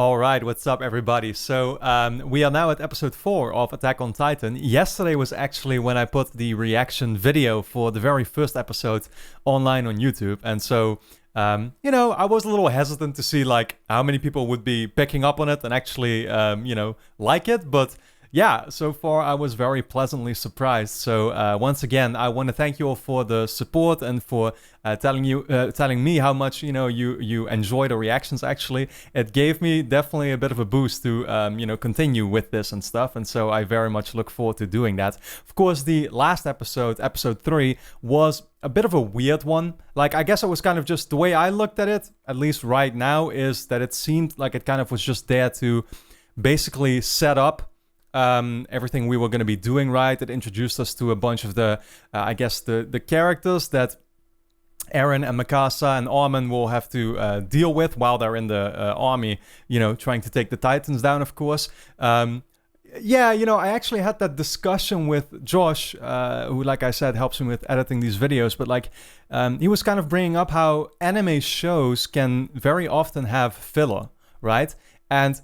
All right, what's up, everybody? So we are now at episode 4 of Attack on Titan. Yesterday was actually when I put the reaction video for the very first episode online on YouTube. And so, I was a little hesitant to see like how many people would be picking up on it and actually, like it. But yeah, so far I was very pleasantly surprised. So once again, I want to thank you all for the support and for telling me how much you enjoy the reactions. Actually, it gave me definitely a bit of a boost to continue with this and stuff. And so I very much look forward to doing that. Of course, the last episode, episode 3, was a bit of a weird one. Like, I guess it was kind of just the way I looked at it, at least right now, is that it seemed like it kind of was just there to basically set up everything we were going to be doing, right? It introduced us to a bunch of the characters that Eren and Mikasa and Armin will have to deal with while they're in the army, trying to take the Titans down, of course. I actually had that discussion with Josh, who, like I said, helps me with editing these videos. But he was kind of bringing up how anime shows can very often have filler, right? And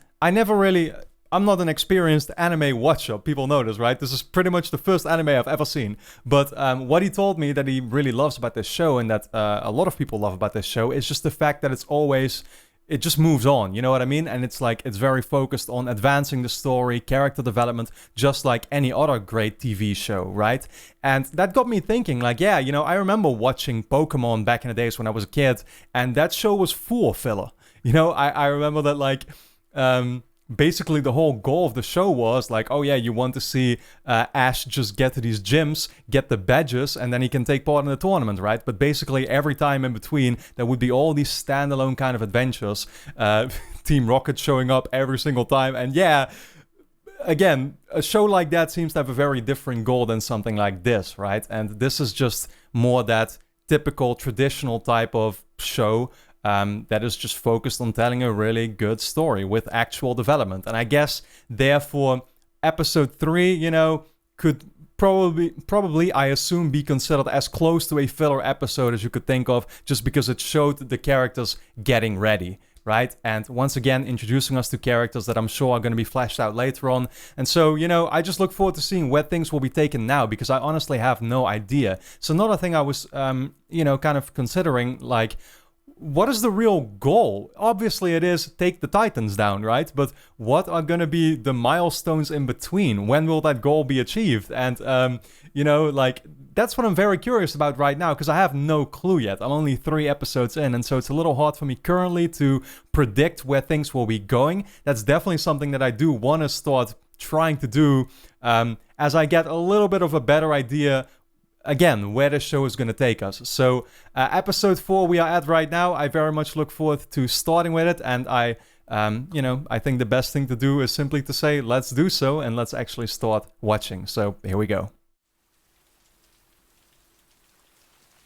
I'm not an experienced anime watcher. People know this, right? This is pretty much the first anime I've ever seen. But what he told me that he really loves about this show, and that a lot of people love about this show, is just the fact that it just moves on, you know what I mean? And it's very focused on advancing the story, character development, just like any other great TV show, right? And that got me thinking, I remember watching Pokemon back in the days when I was a kid, and that show was full of filler. I remember that, basically the whole goal of the show was you want to see Ash just get to these gyms, get the badges, and then he can take part in the tournament, right? But basically every time in between, there would be all these standalone kind of adventures. Team Rocket showing up every single time. And again, a show like that seems to have a very different goal than something like this, right? And this is just more that typical traditional type of show that is just focused on telling a really good story with actual development. And I guess, therefore, episode 3, could probably, I assume, be considered as close to a filler episode as you could think of, just because it showed the characters getting ready, right? And once again, introducing us to characters that I'm sure are going to be fleshed out later on. And so, I just look forward to seeing where things will be taken now, because I honestly have no idea. So another thing I was, kind of considering, what is the real goal? Obviously, it is take the Titans down, right? But what are going to be the milestones in between? When will that goal be achieved? And, that's what I'm very curious about right now, because I have no clue yet. I'm only 3 episodes in, and so it's a little hard for me currently to predict where things will be going. That's definitely something that I do want to start trying to do as I get a little bit of a better idea again, where the show is going to take us. So, episode 4 we are at right now. I very much look forward to starting with it, and I think the best thing to do is simply to say, let's do so, and let's actually start watching. So, here we go.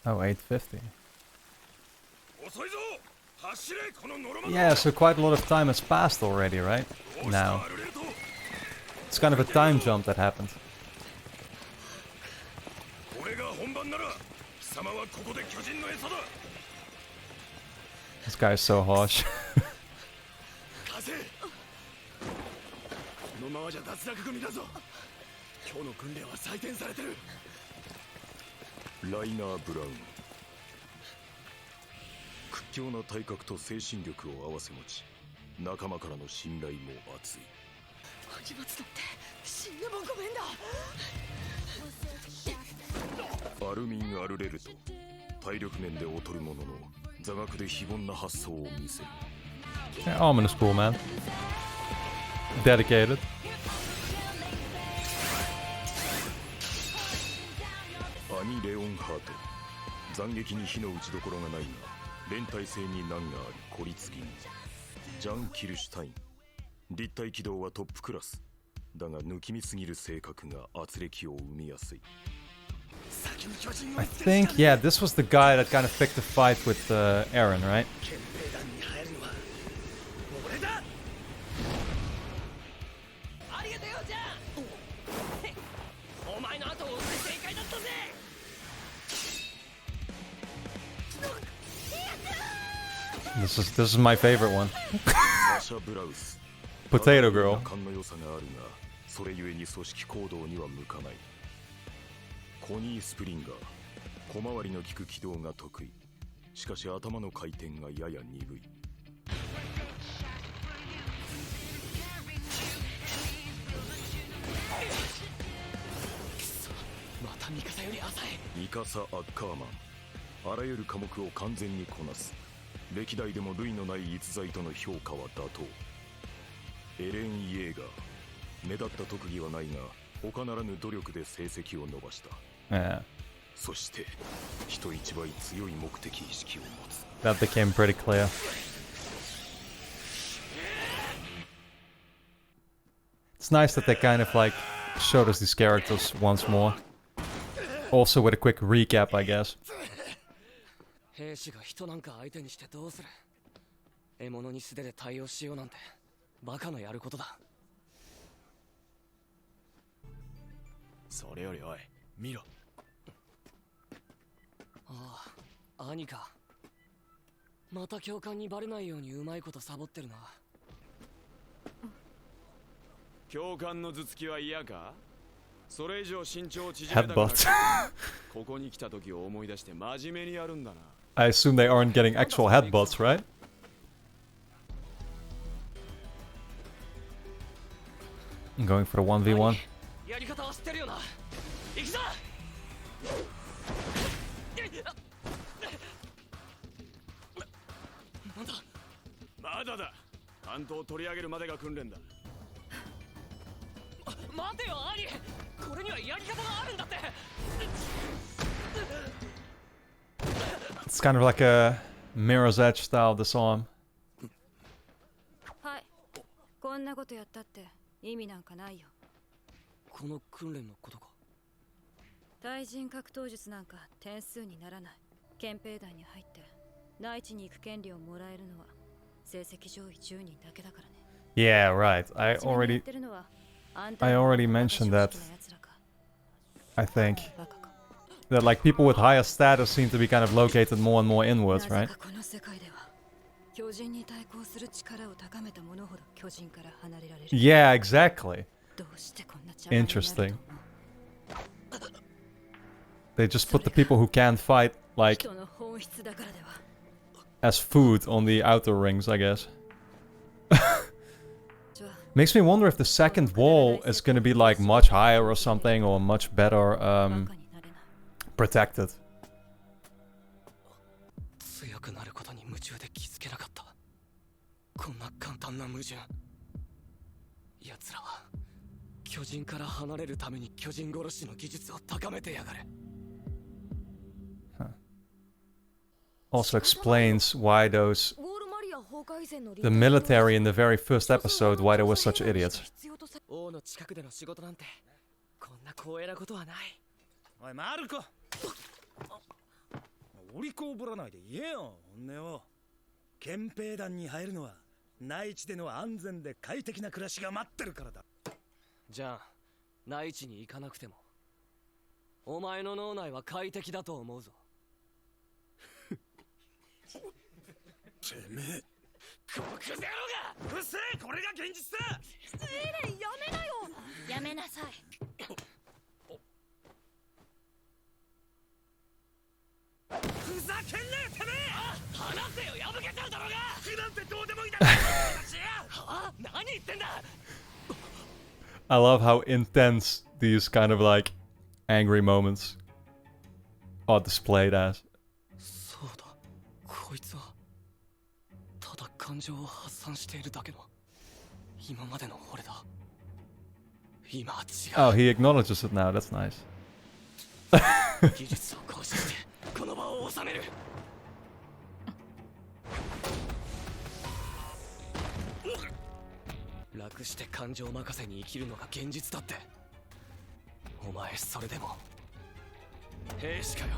Oh, 8:50. Yeah, so quite a lot of time has passed already, right? Now. It's kind of a time jump that happened. This guy is so harsh. Yeah, Armin is cool, man. Dedicated. 兄レオンハート、斬撃に火の打ちどころがないが連帯性に難があり孤立気味。ジャン・キルシュタイン、立体機動はトップクラスだが抜き見すぎる性格が圧力を生みやすい。 I think, yeah, this was the guy that kind of picked a fight with Eren, right? This is my favorite one. シャ・ブラウス Potato Girl. 勘の良さがあるがそれゆえに組織行動には向かないコニー・スプリンガー小回りの利く軌道が得意しかし頭の回転がやや鈍いまたミカサより浅いミカサ・アッカーマンあらゆる科目を完全にこなす歴代でも類のない逸材との評価は妥当エレン・イエーガー目立った特技はないが他ならぬ努力で成績を伸ばした Yeah, そして人一倍強い目的意識を持つ that became pretty clear. It's nice that they kind of like showed us these characters once more. Also with a quick recap, I guess. 兵士が人なんか相手にしてどうする獲物に素手で対応しようなんてバカのやることだそれよりおい見ろああ兄かまた教官にバレないようにうまいことサボってるな教官の頭突きは嫌かそれ以上身長を縮めたから Headbutt. ここに来た時を思い出して真面目にやるんだな I assume they aren't getting actual headbutts, right? I'm going for the 1v1. やり方は知ってるよな行くぞなんだまだだ担当を取り上げるまでが訓練だ待てよ兄これにはやり方があるんだって It's kind of like a Mirror's Edge style disarm. はいこんなことやったって意味なんかないよこの訓練のことか対人格闘術なんか点数にならない憲兵団に入って内地に行く権利をもらえるのは成績上位10人だけだからね Yeah, right. I ちなみに already 言ってるのはあんた I の already バカ mentioned 正 that. 直な奴らか I think バカか that like people with higher status seem to be kind of located more and more inwards, な right? ぜかこの世界では巨人に対抗する力を高めた者ほど巨人から離れられる Yeah, exactly. どうしてこんな邪魔になると思う Interesting. They just put the people who can't fight like 人の本質だからでは as food on the outer rings, I guess. じゃあ Makes me wonder if the second wall is gonna be like much higher or something or much better バカになれない protected. 強くなることに夢中で気づけなかったこんな簡単な矛盾奴らは巨人から離れるために巨人殺しの技術を高めてやがる Also explains why those the military in the very first episode why they were such idiots. 王の近くでの仕事なんてこんな光栄なことはないおいマルコおりこをぶらないで言えよ本音を憲兵団に入るのは内地での安全で快適な暮らしが待ってるからだじゃあ内地に行かなくてもお前の脳内は快適だと思うぞてめえこのクズ野郎がうるせえこれが現実だエレンやめなよやめなさいふざけんなよてめえ話せよ破けちゃうだろうが服なんてどうでもいいだは何言ってんだ I love how intense these kind of like angry moments are displayed as. そうだこいつはただ感情を発散しているだけの今までの俺だ今は違 Oh, う he acknowledges it now. That's nice. 技術を行使してこの場を収める楽して感情任せに生きるのが現実だってお前それでも兵士かよ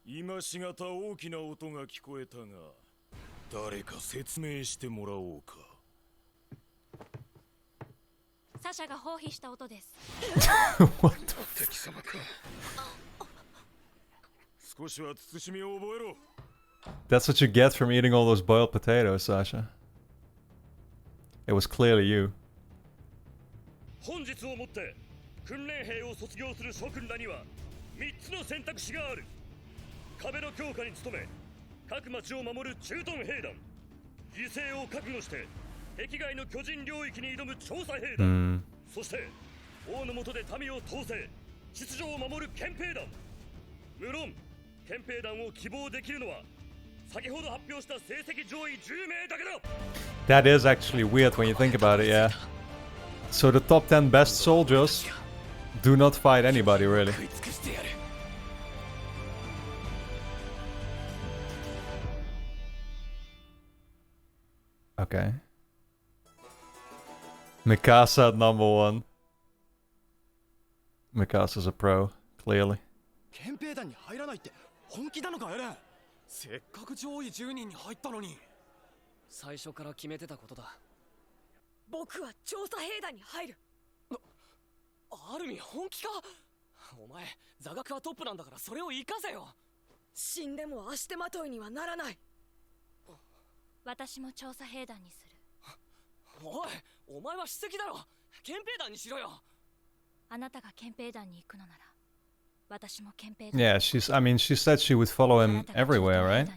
今しがた大きな音が聞こえたが誰か説明してもらおうか早他者が放棄した音です。What the 敵様か少しは慎みを覚えろ That's what you get from eating all those boiled potatoes, Sasha. It was clearly you. 本日をもって訓練兵を卒業する諸君らには3つの選択肢がある。壁の強化に努め各町を守る駐屯兵団、犠牲を覚悟して敵外の巨人領域に挑む調査兵団、そして王の下で民を統制秩序を守る憲兵団。無論憲兵団を希望できるのは先ほど発表した成績上位10名だけだ。 That is actually weird when you think about it, yeah. So the top 10 best soldiers do not fight anybody, really. 食い尽くしてやる。 Okay. Mikasa at number 1. Mikasa's a pro, clearly. 憲兵団に入らないって本気なのかエレン。せっかく上位10人に入ったのに。最初から決めてたことだ。僕は調査兵団に入る。アルミ本気か。お前座学はトップなんだからそれを生かせよ。死んでも足手まといにはならない。私も調査兵団にする。おい、お前は首席だろ。憲兵団にしろよ。あなたが憲兵団に行くのなら私も憲兵団。 Yeah, I mean, she said she would follow him everywhere, right?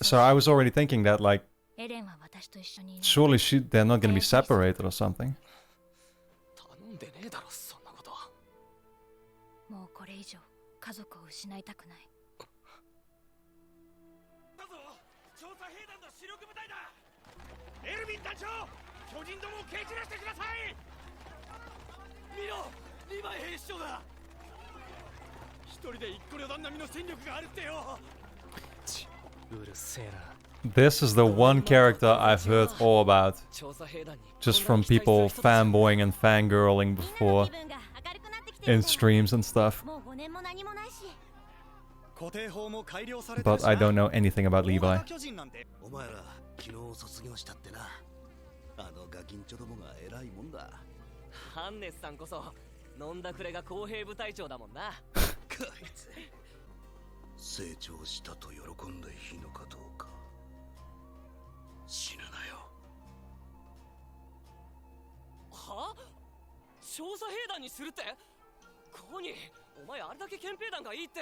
So I was already thinking that, like, surely they're not gonna be separated or something. 頼んでねえだろそんなこと。もうこれ以上家族を失いたくない。だぞ、調査兵団の主力部隊だ。エルヴィン団長、巨人どもを蹴散らしてください。見ろ、リヴァイ兵士長だ。一人で一個旅団並みの戦力があるってよ。うるせえな。 This is the one character I've heard all about. Just from people fanboying and fangirling before in streams and stuff. But I don't know anything about Levi. お前ら昨日卒業したってな。あのガキンチョどもが偉いもんだ。ハンネスさんこそ飲んだくれが公平部隊長だもんな。こいつ成長したと喜んでいいのかどうか。死ぬなよ。は？調査兵団にするって？コニー、お前あれだけ憲兵団がいいって。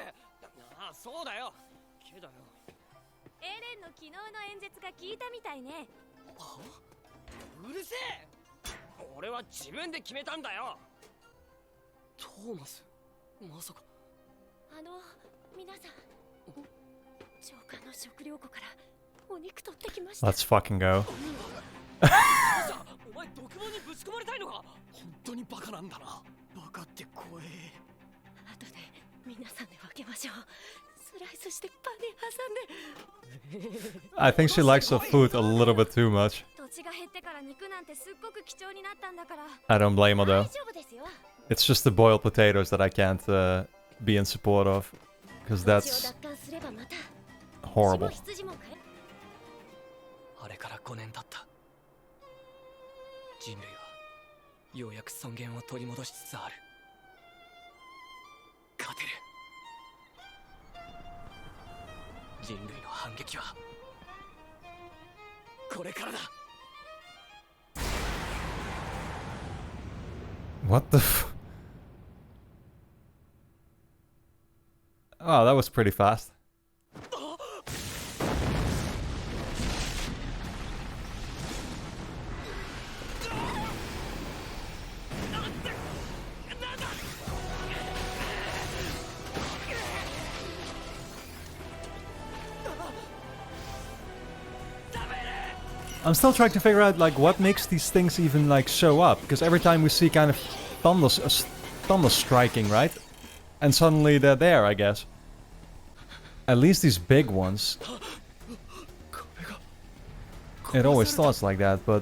ああ、そうだよ。けどよ。エレンの昨日の演説が聞いたみたいね。は？うるせえ！俺は自分で決めたんだよ。トーマス、まさか。皆さん、長官の食料庫からお肉取ってきました。 Let's fucking go. お前独房にぶち込まれたいのか。本当にバカなんだな。バカって怖え。後で皆さんで分けましょう。スライスしてパンに挟んで。 I think she likes her food a little bit too much. 土地が減ってから肉なんてすっごく貴重になったんだから。 I don't blame her 大 though. 丈夫ですよ。 It's just the boiled potatoes that I can't be in support of. Because that's horrible. あれから5年経った。人類はようやく尊厳を取り戻しつつある。勝てる。人類の反撃はこれからだ。 What the Oh, that was pretty fast. I'm still trying to figure out like what makes these things even like show up, because every time we see kind of thunder striking, right? And suddenly they're there, I guess. At least these big ones. It always starts like that, but...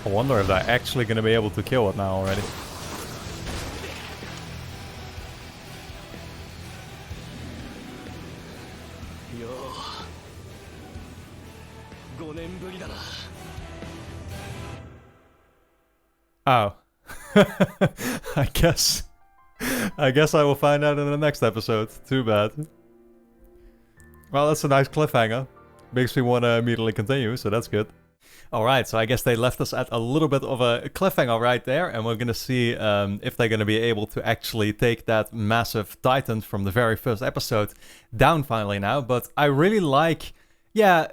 I wonder if they're actually gonna be able to kill it now already. Oh. I guess I will find out in the next episode. Too bad. Well, that's a nice cliffhanger. Makes me want to immediately continue, so that's good. Alright, so I guess they left us at a little bit of a cliffhanger right there, and we're gonna see if they're gonna be able to actually take that massive titan from the very first episode down finally now. But I really like, yeah,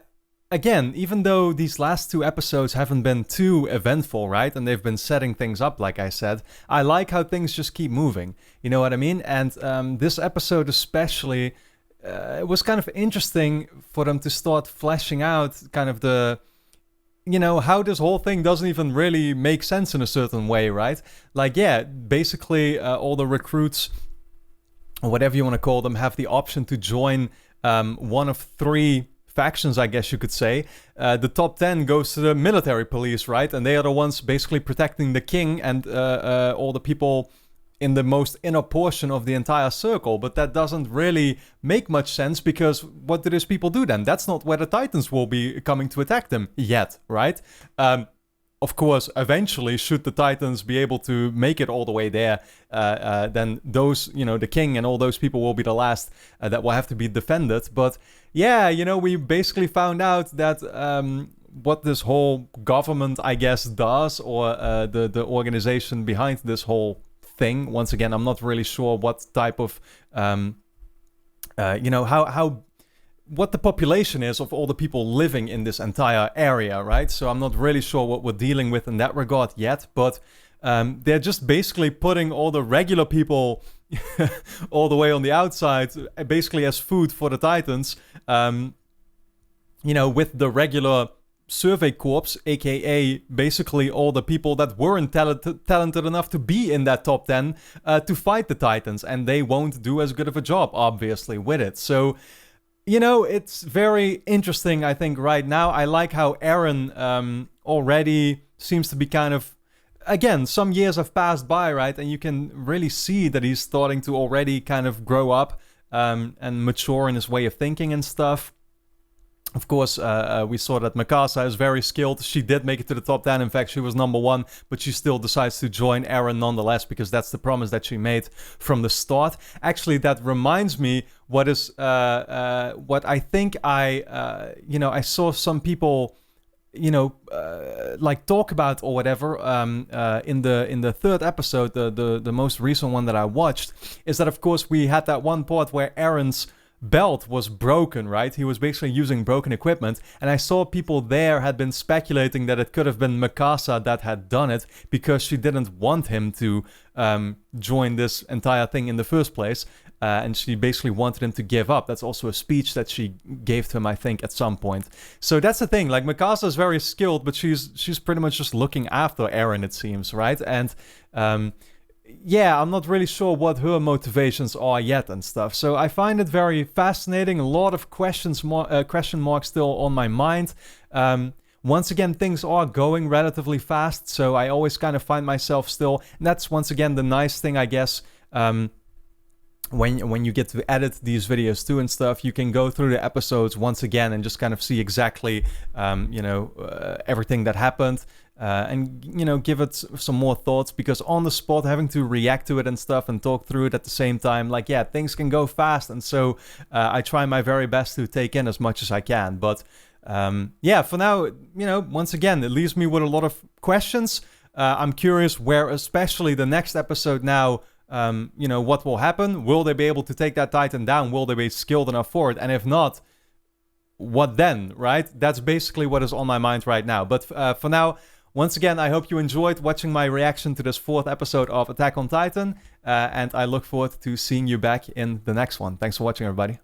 again, even though these last 2 episodes haven't been too eventful, right? And they've been setting things up, like I said, I like how things just keep moving. You know what I mean? And this episode especially, it was kind of interesting for them to start fleshing out kind of the, you know, how this whole thing doesn't even really make sense in a certain way, right? Like, yeah, basically all the recruits, or whatever you want to call them, have the option to join one of 3 factions, I guess you could say. The top 10 goes to the military police, right? And they are the ones basically protecting the king and all the people in the most inner portion of the entire circle. But that doesn't really make much sense, because what do these people do then? That's not where the Titans will be coming to attack them yet, right? Of course, eventually, should the Titans be able to make it all the way there, then those, you know, the king and all those people will be the last that will have to be defended. But yeah, you know, we basically found out that what this whole government, I guess, does, or the organization behind this whole thing. Once again, I'm not really sure what type of, you know, what the population is of all the people living in this entire area, right? So I'm not really sure what we're dealing with in that regard yet, but they're just basically putting all the regular people all the way on the outside, basically as food for the Titans, you know, with the regular survey corps, aka basically all the people that weren't talented enough to be in that top 10 to fight the Titans, and they won't do as good of a job, obviously, with it. So, you know, it's very interesting, I think, right now. I like how Eren already seems to be kind of, again, some years have passed by, right? And you can really see that he's starting to already kind of grow up and mature in his way of thinking and stuff. Of course, we saw that Mikasa is very skilled. She did make it to the top 10. In fact, she was number 1, but she still decides to join Eren nonetheless, because that's the promise that she made from the start. Actually, that reminds me what I think you know, I saw some people, you know, like talk about or whatever in the 3rd episode, the most recent one that I watched, is that of course we had that one part where Eren's belt was broken, right? He was basically using broken equipment, and I saw people there had been speculating that it could have been Mikasa that had done it, because she didn't want him to join this entire thing in the first place, and she basically wanted him to give up. That's also a speech that she gave to him, I think, at some point. So that's the thing, like, Mikasa is very skilled, but she's pretty much just looking after Eren, it seems, right? And yeah, I'm not really sure what her motivations are yet and stuff. So I find it very fascinating. A lot of question marks still on my mind. Once again, things are going relatively fast, so I always kind of find myself still. And that's once again the nice thing, I guess. When you get to edit these videos too and stuff, you can go through the episodes once again and just kind of see exactly, you know, everything that happened. And, you know, give it some more thoughts, because on the spot, having to react to it and stuff and talk through it at the same time, like, yeah, things can go fast. And so I try my very best to take in as much as I can. But yeah, for now, you know, once again, it leaves me with a lot of questions. I'm curious where especially the next episode now, you know, what will happen? Will they be able to take that Titan down? Will they be skilled enough for it? And if not, what then, right? That's basically what is on my mind right now. But for now, once again, I hope you enjoyed watching my reaction to this 4th episode of Attack on Titan, and I look forward to seeing you back in the next one. Thanks for watching, everybody.